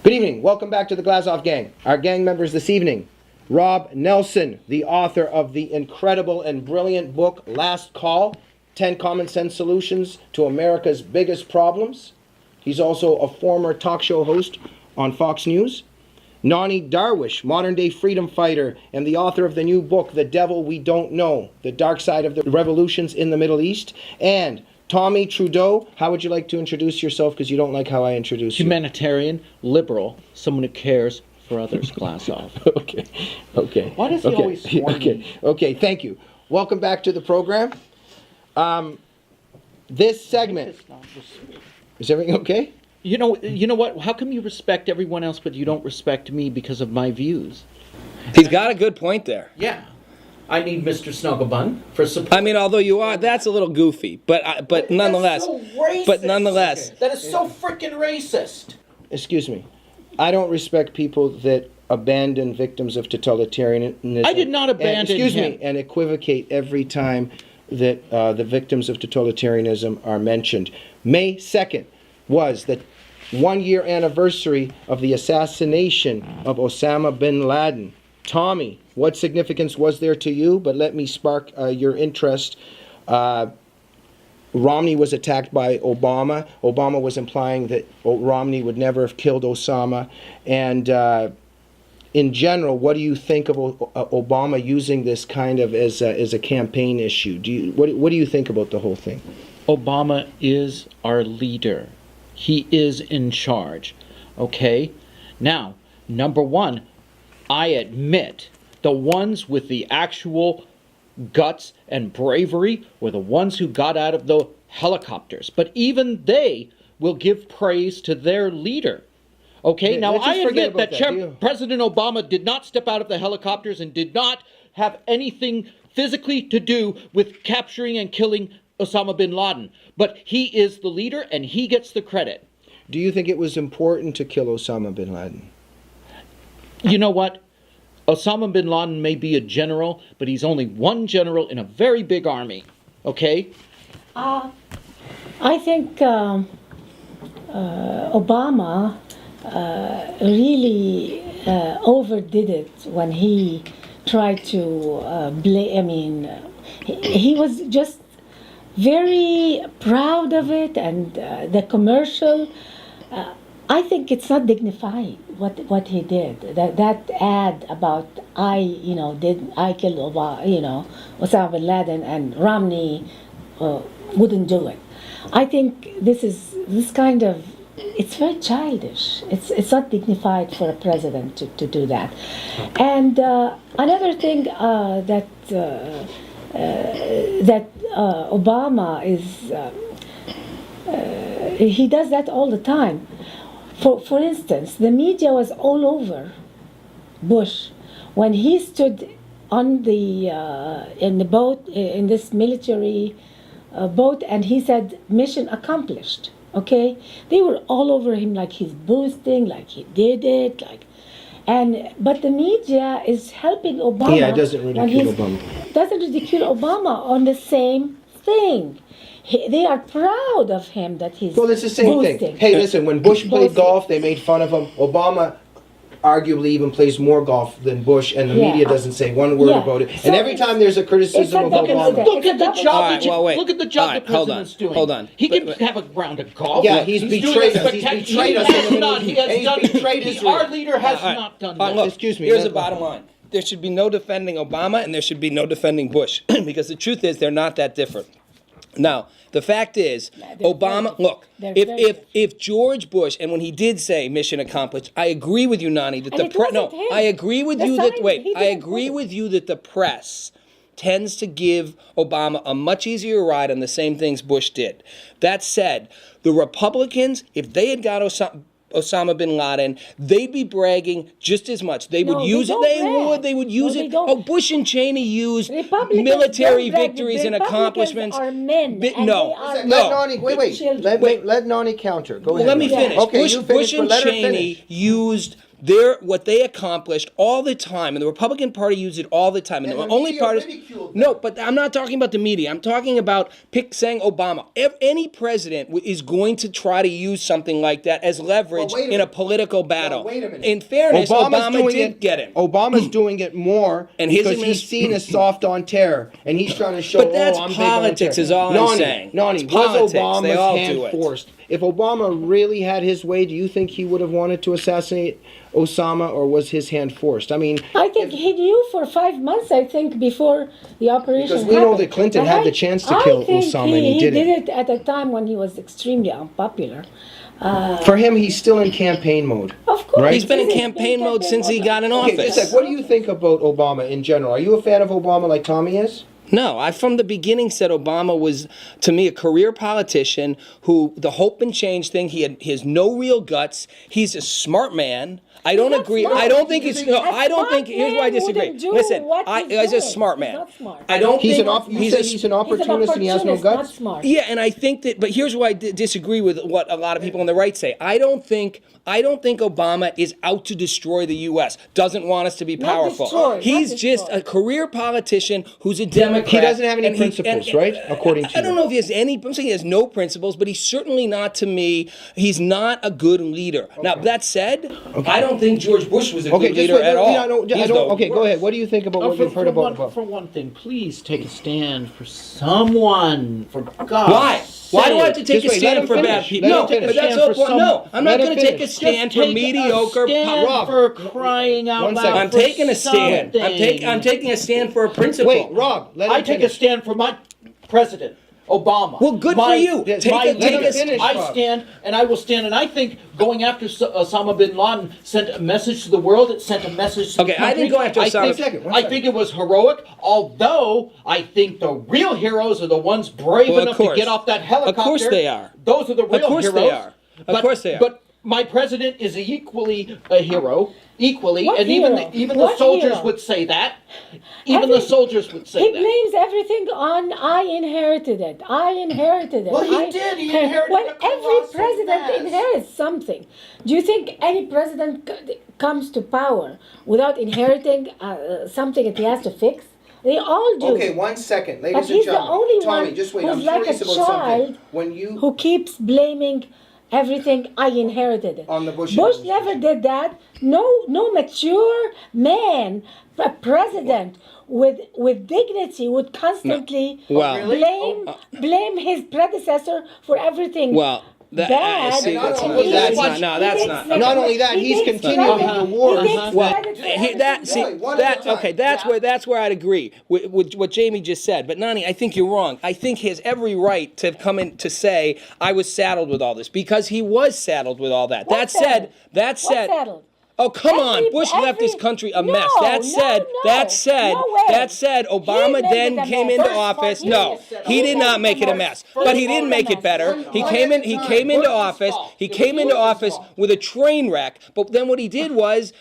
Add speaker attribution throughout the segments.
Speaker 1: Good evening. Welcome back to the Glazov gang. Our gang members this evening, Rob Nelson, the author of the incredible and brilliant book, Last Call, 10 Common Sense Solutions to America's Biggest Problems. He's also a former talk show host on Fox News. Nonie Darwish, modern-day freedom fighter and the author of the new book, The Devil We Don't Know, The Dark Side of the Revolutions in the Middle East. And Tommi, Trudeau, how would you like to introduce yourself, because you don't like how I introduce you?
Speaker 2: Humanitarian, liberal, someone who cares for others, Glazov.
Speaker 1: Okay.
Speaker 2: Why does he always swarm me?
Speaker 1: Okay, thank you. Welcome back to the program. This segment... Is everything okay?
Speaker 2: You know what? How come you respect everyone else, but you don't respect me because of my views?
Speaker 3: He's got a good point there.
Speaker 2: Yeah. I need Mr. Snugglebun for support.
Speaker 3: I mean, although you are, that's a little goofy, but nonetheless.
Speaker 2: That's so racist.
Speaker 3: But nonetheless.
Speaker 2: That is so freaking racist.
Speaker 1: Excuse me. I don't respect people that abandon victims of totalitarianism.
Speaker 2: I did not abandon him.
Speaker 1: Excuse me, and equivocate every time that the victims of totalitarianism are mentioned. May 2nd was the 1-year anniversary of the assassination of Osama bin Laden. Tommi, what significance was there to you? But let me spark your interest. Romney was attacked by Obama. Obama was implying that Romney would never have killed Osama. And in general, what do you think of Obama using this kind of as a campaign issue? What do you think about the whole thing?
Speaker 2: Obama is our leader. He is in charge. Okay? Now, number one, I admit the ones with the actual guts and bravery were the ones who got out of the helicopters. But even they will give praise to their leader. Okay,
Speaker 1: Yeah,
Speaker 2: now
Speaker 1: let's just
Speaker 2: I
Speaker 1: forget
Speaker 2: admit
Speaker 1: about
Speaker 2: that
Speaker 1: that.
Speaker 2: President Obama did not step out of the helicopters and did not have anything physically to do with capturing and killing Osama bin Laden. But he is the leader and he gets the credit.
Speaker 1: Do you think it was important to kill Osama bin Laden?
Speaker 2: You know what? Osama bin Laden may be a general, but he's only one general in a very big army. Okay?
Speaker 4: I think Obama really overdid it when he tried to he was just very proud of it, and the commercial. I think it's not dignified what he did. That ad about did I kill Osama bin Laden, and Romney wouldn't do it. I think this kind of, it's very childish. It's not dignified for a president to do that. And another thing that Obama is he does that all the time. For instance, the media was all over Bush when he stood on in the boat, in this military boat, and he said, "Mission accomplished." Okay, they were all over him like he's boasting, like he did it, but the media is helping Obama.
Speaker 1: Yeah, it doesn't ridicule Obama.
Speaker 4: Doesn't ridicule Obama on the same thing. They are proud of him that he's
Speaker 1: Well, it's the same
Speaker 4: boasting.
Speaker 1: thing. Hey, listen, when Bush played
Speaker 4: Boasting.
Speaker 1: golf, they made fun of him. Obama arguably even plays more golf than Bush, and the
Speaker 4: Yeah.
Speaker 1: media doesn't say one word
Speaker 4: Yeah.
Speaker 1: about it.
Speaker 4: So
Speaker 1: and every
Speaker 4: it's-
Speaker 1: time there's a criticism
Speaker 4: it's
Speaker 1: of
Speaker 4: a double
Speaker 1: Obama...
Speaker 4: standard.
Speaker 2: Look at the
Speaker 4: All
Speaker 2: job
Speaker 3: right,
Speaker 2: that
Speaker 3: well, wait.
Speaker 2: look at the job
Speaker 3: All right,
Speaker 2: the
Speaker 3: hold on,
Speaker 2: president's doing.
Speaker 3: hold on.
Speaker 2: He can
Speaker 3: But-
Speaker 2: have a round of golf.
Speaker 1: Yeah, he's
Speaker 2: doing
Speaker 1: betrayed
Speaker 2: a
Speaker 1: us. He's
Speaker 2: spectac-
Speaker 1: betrayed us
Speaker 2: He
Speaker 1: in the
Speaker 2: has
Speaker 1: middle
Speaker 2: not.
Speaker 1: of-
Speaker 2: He has
Speaker 1: he's
Speaker 2: done.
Speaker 1: betrayed Israel.
Speaker 2: Our leader has
Speaker 3: All right.
Speaker 2: not done
Speaker 3: All right,
Speaker 2: that.
Speaker 3: look,
Speaker 1: Excuse me,
Speaker 3: here's the
Speaker 1: let-
Speaker 3: bottom line. There should be no defending Obama, and there should be no defending Bush, because the truth is they're not that different. Now, the fact is,
Speaker 4: they're
Speaker 3: Obama,
Speaker 4: very-
Speaker 3: look,
Speaker 4: they're very
Speaker 3: if George Bush, and when he did say mission accomplished, I agree with you, Nonie, that
Speaker 4: And it wasn't him.
Speaker 3: I agree with
Speaker 4: The
Speaker 3: you
Speaker 4: sign,
Speaker 3: that, wait,
Speaker 4: he
Speaker 3: I
Speaker 4: didn't
Speaker 3: agree
Speaker 4: put it.
Speaker 3: with you that the press tends to give Obama a much easier ride on the same things Bush did. That said, the Republicans, if they had got Osama bin Laden, they'd be bragging just as much. They would
Speaker 4: No,
Speaker 3: use
Speaker 4: they
Speaker 3: it.
Speaker 4: don't
Speaker 3: They
Speaker 4: brag.
Speaker 3: would. They would use
Speaker 4: No, they
Speaker 3: it.
Speaker 4: don't.
Speaker 3: Oh, Bush and Cheney used
Speaker 4: Republicans
Speaker 3: military
Speaker 4: don't brag.
Speaker 3: victories and
Speaker 4: Republicans
Speaker 3: accomplishments.
Speaker 4: are men,
Speaker 3: Bi-
Speaker 4: and
Speaker 3: no,
Speaker 4: they are
Speaker 3: no.
Speaker 1: Let Nonie, wait.
Speaker 4: children.
Speaker 1: Let Nonie counter. Go
Speaker 3: Well,
Speaker 1: ahead.
Speaker 3: let me
Speaker 1: Nonie.
Speaker 3: finish.
Speaker 1: Okay,
Speaker 3: Bush,
Speaker 1: you finish,
Speaker 3: Bush
Speaker 1: but
Speaker 3: and
Speaker 1: let her
Speaker 3: Cheney
Speaker 1: finish.
Speaker 3: used what they accomplished all the time, and the Republican Party used it all the time. And
Speaker 1: And
Speaker 3: the
Speaker 1: the
Speaker 3: only
Speaker 1: media
Speaker 3: part is
Speaker 1: ridiculed
Speaker 3: no, but I'm not talking about the media. I'm talking about saying Obama. Any president is going to try to use something like that as leverage
Speaker 1: Well, wait a
Speaker 3: in a
Speaker 1: minute.
Speaker 3: political battle.
Speaker 1: Well, wait a minute.
Speaker 3: In fairness, Obama did get him.
Speaker 1: Obama's doing it more
Speaker 3: And his
Speaker 1: because he's seen as soft on terror, and he's trying to show.
Speaker 3: But that's
Speaker 1: I'm big on
Speaker 3: politics
Speaker 1: terror."
Speaker 3: is all I'm
Speaker 1: Nani,
Speaker 3: saying.
Speaker 1: Nani,
Speaker 3: It's
Speaker 1: was
Speaker 3: politics. They
Speaker 1: Obama's
Speaker 3: all
Speaker 1: hand
Speaker 3: do it.
Speaker 1: forced? If Obama really had his way, do you think he would have wanted to assassinate Osama, or was his hand forced? I mean,
Speaker 4: I think he knew for 5 months, I think, before the operation
Speaker 1: Because we know
Speaker 4: happened.
Speaker 1: that Clinton
Speaker 4: And
Speaker 1: had the chance to kill
Speaker 4: I think
Speaker 1: Osama, and he didn't.
Speaker 4: did it at a time when he was extremely unpopular.
Speaker 1: for him, he's still in campaign mode.
Speaker 4: Of course.
Speaker 1: Right?
Speaker 3: He's been in
Speaker 4: He's
Speaker 3: campaign mode since he got in
Speaker 1: Okay,
Speaker 3: office.
Speaker 1: just like, what do you think about Obama in general? Are you a fan of Obama like Tommy is?
Speaker 3: No, I from the beginning said Obama was, to me, a career politician who the hope and change thing. He has no real guts. He's a smart man. I don't
Speaker 4: not
Speaker 3: agree.
Speaker 4: smart.
Speaker 3: I don't think it's. No,
Speaker 4: A
Speaker 3: I don't think.
Speaker 4: smart
Speaker 3: Here's why I
Speaker 4: man
Speaker 3: disagree.
Speaker 4: wouldn't do
Speaker 3: Listen,
Speaker 4: what
Speaker 3: he's a
Speaker 4: doing.
Speaker 3: smart
Speaker 4: He's
Speaker 3: man.
Speaker 4: not smart.
Speaker 3: I don't
Speaker 1: He's
Speaker 3: think
Speaker 1: you say he's an opportunist and he has no
Speaker 4: opportunist, not
Speaker 1: guts?
Speaker 4: smart.
Speaker 3: Yeah, and I think that. But here's why I disagree with what a lot of people on the right say. I don't think Obama is out to destroy the U.S. Doesn't want us to be
Speaker 4: Not
Speaker 3: powerful.
Speaker 4: destroy, not
Speaker 3: He's just
Speaker 4: destroy.
Speaker 3: a career politician who's a Democrat.
Speaker 1: He doesn't have any
Speaker 3: and
Speaker 1: principles, right? According to
Speaker 3: I don't
Speaker 1: you.
Speaker 3: know if he has any. I'm saying he has no principles, but he's certainly not, to me, he's not a good leader. Now that said, I don't think George Bush was a
Speaker 1: Okay,
Speaker 3: good
Speaker 1: just
Speaker 3: leader
Speaker 1: wait,
Speaker 3: at all.
Speaker 1: I don't,
Speaker 3: He's the
Speaker 1: okay, go ahead. What do you think about what you've heard about Obama?
Speaker 2: For one thing, please take a stand for someone. For God's
Speaker 3: Why? Why do I have to take
Speaker 1: Just
Speaker 3: a
Speaker 1: wait, let
Speaker 3: stand
Speaker 1: him
Speaker 3: for
Speaker 1: finish.
Speaker 3: bad people?
Speaker 1: Let
Speaker 3: No,
Speaker 1: him finish.
Speaker 3: but that's
Speaker 2: Stand
Speaker 3: the
Speaker 2: for
Speaker 3: point.
Speaker 2: some-
Speaker 3: No, I'm
Speaker 1: let
Speaker 3: not
Speaker 1: him
Speaker 3: going to take a
Speaker 1: finish.
Speaker 3: stand for mediocre.
Speaker 2: Stand
Speaker 1: Rob.
Speaker 2: for crying out
Speaker 1: One
Speaker 2: loud.
Speaker 1: second.
Speaker 3: I'm
Speaker 2: for
Speaker 3: taking a stand.
Speaker 2: something.
Speaker 3: I'm taking a stand for a principle.
Speaker 1: Wait, Rob, let him
Speaker 2: I take a
Speaker 1: finish.
Speaker 2: stand for my president, Obama.
Speaker 3: Well, good for you.
Speaker 1: Let
Speaker 3: Take
Speaker 1: him
Speaker 3: a
Speaker 1: finish,
Speaker 2: I
Speaker 1: Rob.
Speaker 2: stand, and I will stand, and I think going after Osama bin Laden sent a message to the world. It sent a message to
Speaker 3: Okay,
Speaker 2: the country.
Speaker 3: I didn't go after Osama.
Speaker 2: I think it was heroic, although I think the real heroes are the ones brave
Speaker 3: Well, of
Speaker 2: enough to
Speaker 3: course.
Speaker 2: get off that helicopter.
Speaker 3: Of course they are.
Speaker 2: Those are the real
Speaker 3: course
Speaker 2: heroes.
Speaker 3: they are. Of course they are.
Speaker 2: But my president is equally a hero, equally,
Speaker 4: What
Speaker 2: and
Speaker 4: hero?
Speaker 2: even the
Speaker 4: What
Speaker 2: soldiers
Speaker 4: hero?
Speaker 2: would say that. Even the soldiers would say
Speaker 4: He
Speaker 2: that.
Speaker 4: blames everything on I inherited it. I inherited it.
Speaker 2: Well, he
Speaker 4: I
Speaker 2: did. He inherited
Speaker 4: When
Speaker 2: a
Speaker 4: every
Speaker 2: colossal
Speaker 4: president
Speaker 2: mess.
Speaker 4: inherits something. Do you think any president comes to power without inheriting something that he has to fix? They all do.
Speaker 1: Okay, 1 second, ladies
Speaker 4: But
Speaker 1: and
Speaker 4: he's the
Speaker 1: gentlemen.
Speaker 4: only
Speaker 1: Tommy,
Speaker 4: one
Speaker 1: just wait.
Speaker 4: who's
Speaker 1: I'm
Speaker 4: like
Speaker 1: curious
Speaker 4: a
Speaker 1: about something.
Speaker 4: child
Speaker 1: When you
Speaker 4: who keeps blaming everything I inherited it.
Speaker 1: On the Bush
Speaker 4: Bush
Speaker 1: administration.
Speaker 4: never did that. No mature man, a president with dignity would constantly
Speaker 3: Well-
Speaker 4: blame his predecessor for everything.
Speaker 3: Well, that,
Speaker 4: bad.
Speaker 3: see,
Speaker 1: not
Speaker 3: that's
Speaker 1: only
Speaker 3: not.
Speaker 1: that,
Speaker 3: That's
Speaker 1: he
Speaker 3: not. No, that's not.
Speaker 1: Not only that, he's
Speaker 4: takes
Speaker 1: continuing
Speaker 4: credit.
Speaker 1: the war.
Speaker 4: He takes
Speaker 3: Well,
Speaker 4: credit for
Speaker 3: that see
Speaker 1: Really, one at a
Speaker 3: that
Speaker 1: time.
Speaker 3: okay. That's where I'd agree with what Jamie just said. But Nani, I think you're wrong. I think he has every right to come in to say I was saddled with all this because he was saddled with all that.
Speaker 4: What
Speaker 3: That
Speaker 4: saddled?
Speaker 3: said, that
Speaker 4: What
Speaker 3: said.
Speaker 4: saddled?
Speaker 3: Oh come on!
Speaker 4: Every-
Speaker 3: Bush left this
Speaker 4: every-
Speaker 3: country a
Speaker 4: No,
Speaker 3: mess. That
Speaker 4: no,
Speaker 3: said,
Speaker 4: no.
Speaker 3: that said,
Speaker 4: No way.
Speaker 3: that said, Obama
Speaker 4: He made
Speaker 3: then
Speaker 4: it a
Speaker 3: came
Speaker 4: mess.
Speaker 3: into
Speaker 4: First
Speaker 3: office.
Speaker 4: part,
Speaker 3: No, he did not make it a mess. But he didn't make it better. He came in. He came into office. He came into office with a train wreck. But then what he did was,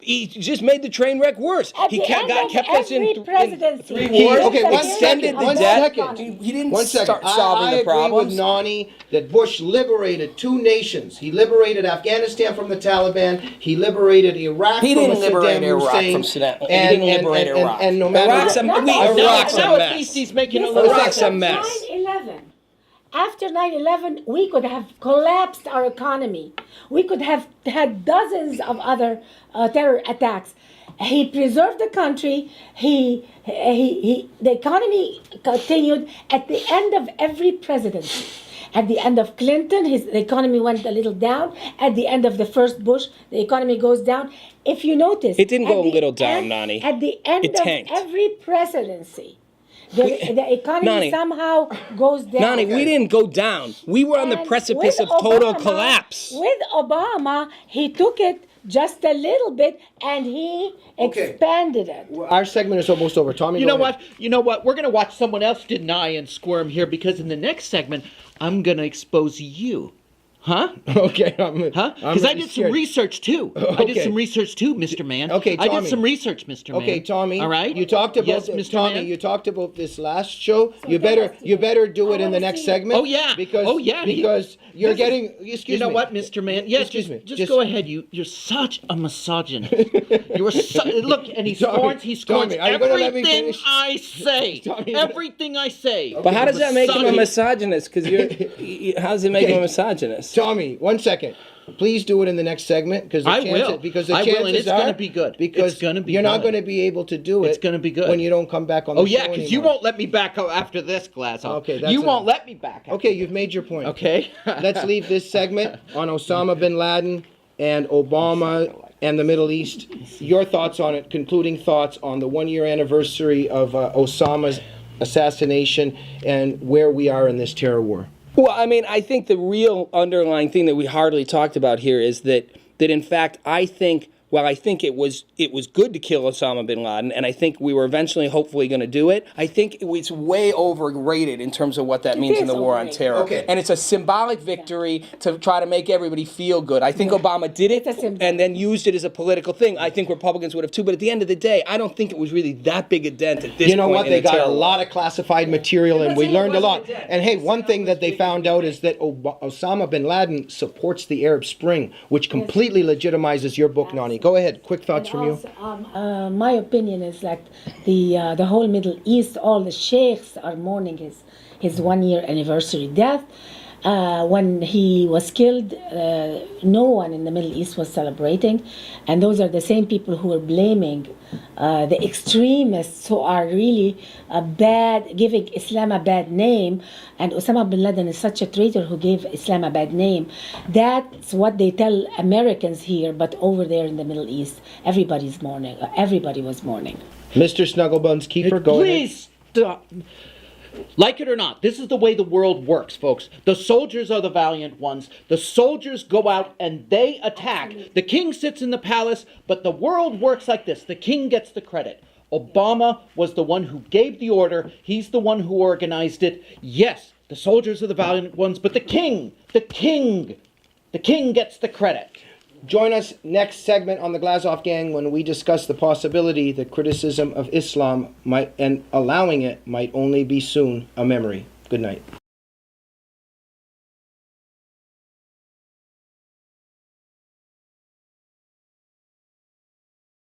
Speaker 3: he just made the train wreck worse.
Speaker 4: At
Speaker 3: He
Speaker 4: the
Speaker 3: kept
Speaker 4: end of
Speaker 3: kept us in
Speaker 4: every presidency,
Speaker 3: 3
Speaker 4: he
Speaker 3: wars.
Speaker 1: Okay, one
Speaker 3: extended
Speaker 1: second,
Speaker 3: the
Speaker 1: one
Speaker 3: debt.
Speaker 1: second.
Speaker 3: He didn't
Speaker 1: 1 second.
Speaker 3: start solving
Speaker 1: I
Speaker 3: the
Speaker 1: agree
Speaker 3: problems.
Speaker 1: with Nani that Bush liberated 2 nations. He liberated Afghanistan from the Taliban. He liberated Iraq
Speaker 3: He
Speaker 1: from
Speaker 3: didn't liberate
Speaker 1: Saddam
Speaker 3: Iraq
Speaker 1: Hussein.
Speaker 3: from Saddam. He
Speaker 1: And-
Speaker 3: didn't liberate
Speaker 1: and-
Speaker 3: Iraq.
Speaker 1: And no matter
Speaker 3: Iraq's a,
Speaker 4: Not
Speaker 3: we,
Speaker 4: all.
Speaker 3: Iraq's
Speaker 2: now
Speaker 3: a
Speaker 2: at least
Speaker 3: mess.
Speaker 2: he's making a
Speaker 4: This
Speaker 2: little
Speaker 4: was
Speaker 3: Iraq's a
Speaker 4: after
Speaker 3: mess.
Speaker 4: 9/11. After 9/11, we could have collapsed our economy. We could have had dozens of other terror attacks. He preserved the country. The economy continued at the end of every presidency. At the end of Clinton, the economy went a little down. At the end of the first Bush, the economy goes down. If you notice,
Speaker 3: It didn't
Speaker 4: at
Speaker 3: go a
Speaker 4: the
Speaker 3: little down,
Speaker 4: end-
Speaker 3: Nani.
Speaker 4: At the end
Speaker 3: It
Speaker 4: of
Speaker 3: tanked.
Speaker 4: every presidency, the economy
Speaker 3: Nani.
Speaker 4: somehow goes down.
Speaker 3: Nani, we didn't go down. We were on the
Speaker 4: And
Speaker 3: precipice
Speaker 4: with
Speaker 3: of total
Speaker 4: Obama-
Speaker 3: collapse.
Speaker 4: With Obama, he took it just a little bit and he
Speaker 1: Okay.
Speaker 4: expanded it.
Speaker 1: Our segment is almost over. Tommy,
Speaker 2: You
Speaker 1: go
Speaker 2: know
Speaker 1: ahead.
Speaker 2: what? You know what? We're going to watch someone else deny and squirm here because in the next segment, I'm going to expose you. Huh?
Speaker 1: Okay.
Speaker 2: Huh? Because I did some research too. I did
Speaker 1: Okay.
Speaker 2: some research too, Mr. Man.
Speaker 1: Okay,
Speaker 2: I
Speaker 1: Tommy.
Speaker 2: did some research, Mr. Man.
Speaker 1: Okay, Tommy.
Speaker 2: All right.
Speaker 1: You talked about
Speaker 2: yes, Mr.
Speaker 1: Tommy.
Speaker 2: Man.
Speaker 1: You talked about this last show. You
Speaker 4: tell
Speaker 1: better
Speaker 4: us,
Speaker 1: you better do
Speaker 4: I
Speaker 1: it in the
Speaker 4: wanna
Speaker 1: next
Speaker 4: see it.
Speaker 1: segment.
Speaker 2: Oh, yeah.
Speaker 1: Because
Speaker 2: Oh, yeah.
Speaker 1: Because you're
Speaker 2: This is-
Speaker 1: getting. Excuse me.
Speaker 2: You know what, Mr. Man? Yes,
Speaker 1: Excuse me.
Speaker 2: Just go ahead. You're such a misogynist. You're look, and he
Speaker 1: Tommy,
Speaker 2: scorns
Speaker 1: Tommy, are you gonna let me
Speaker 2: everything
Speaker 1: finish?
Speaker 2: I say.
Speaker 1: Tommy,
Speaker 2: Everything I say.
Speaker 3: But how does that make him a
Speaker 2: Misogynist.
Speaker 3: misogynist? Because how does it make him a misogynist?
Speaker 1: Tommy, 1 second. Please do it in the next segment because
Speaker 2: I will.
Speaker 1: Because the
Speaker 2: I will,
Speaker 1: chances
Speaker 2: and it's
Speaker 1: are
Speaker 2: gonna be good.
Speaker 1: Because
Speaker 2: It's gonna be
Speaker 1: you're not
Speaker 2: good.
Speaker 1: going to be able to do it.
Speaker 2: It's gonna be good.
Speaker 1: when you don't come back on the
Speaker 2: Oh
Speaker 1: show
Speaker 2: yeah, because you
Speaker 1: anymore.
Speaker 2: won't let me back out after this, Glazov.
Speaker 1: Okay, that's
Speaker 2: you
Speaker 1: a-
Speaker 2: won't let me back.
Speaker 1: Okay, you've made your point.
Speaker 2: Okay.
Speaker 1: Let's leave this segment on Osama bin Laden and Obama and the Middle East. Your thoughts on it, concluding thoughts on the 1-year anniversary of Osama's assassination and where we are in this terror war.
Speaker 3: Well, I mean, I think the real underlying thing that we hardly talked about here is that in fact, I think it was good to kill Osama bin Laden, and I think we were eventually, hopefully, going to do it. I think it's way overrated in terms of what that means in
Speaker 4: is
Speaker 3: the war on
Speaker 4: overrated.
Speaker 3: terror.
Speaker 1: Okay.
Speaker 3: And it's a symbolic victory to try to make everybody feel good. I think Obama did it
Speaker 4: It's a symbol.
Speaker 3: and then used it as a political thing. I think Republicans would have too, but at the end of the day, I don't think it was really that big a dent at this
Speaker 1: You know
Speaker 3: point
Speaker 1: what?
Speaker 3: in
Speaker 1: They
Speaker 3: the
Speaker 1: got a
Speaker 3: terror war.
Speaker 1: lot of classified material, and we
Speaker 3: it
Speaker 1: learned a
Speaker 3: wasn't
Speaker 1: lot.
Speaker 3: a debt.
Speaker 1: And hey, one thing that they found out is that Osama bin Laden supports the Arab Spring, which completely legitimizes your book, Nonie. Go ahead. Quick thoughts from you.
Speaker 4: Also, my opinion is that the whole Middle East, all the sheikhs are mourning his 1-year anniversary death. When he was killed, no one in the Middle East was celebrating, and those are the same people who are blaming the extremists who are really giving Islam a bad name. And Osama bin Laden is such a traitor who gave Islam a bad name. That's what they tell Americans here, but over there in the Middle East, everybody's mourning. Everybody was mourning.
Speaker 1: Mr. Snugglebuns Keeper, go ahead.
Speaker 2: Please stop. Like it or not, this is the way the world works, folks. The soldiers are the valiant ones. The soldiers go out and they attack. The king sits in the palace, but the world works like this. The king gets the credit. Obama was the one who gave the order. He's the one who organized it. Yes, the soldiers are the valiant ones, but the king gets the credit.
Speaker 1: Join us next segment on the Glazov Gang when we discuss the possibility that criticism of Islam and allowing it might only be soon a memory. Good night.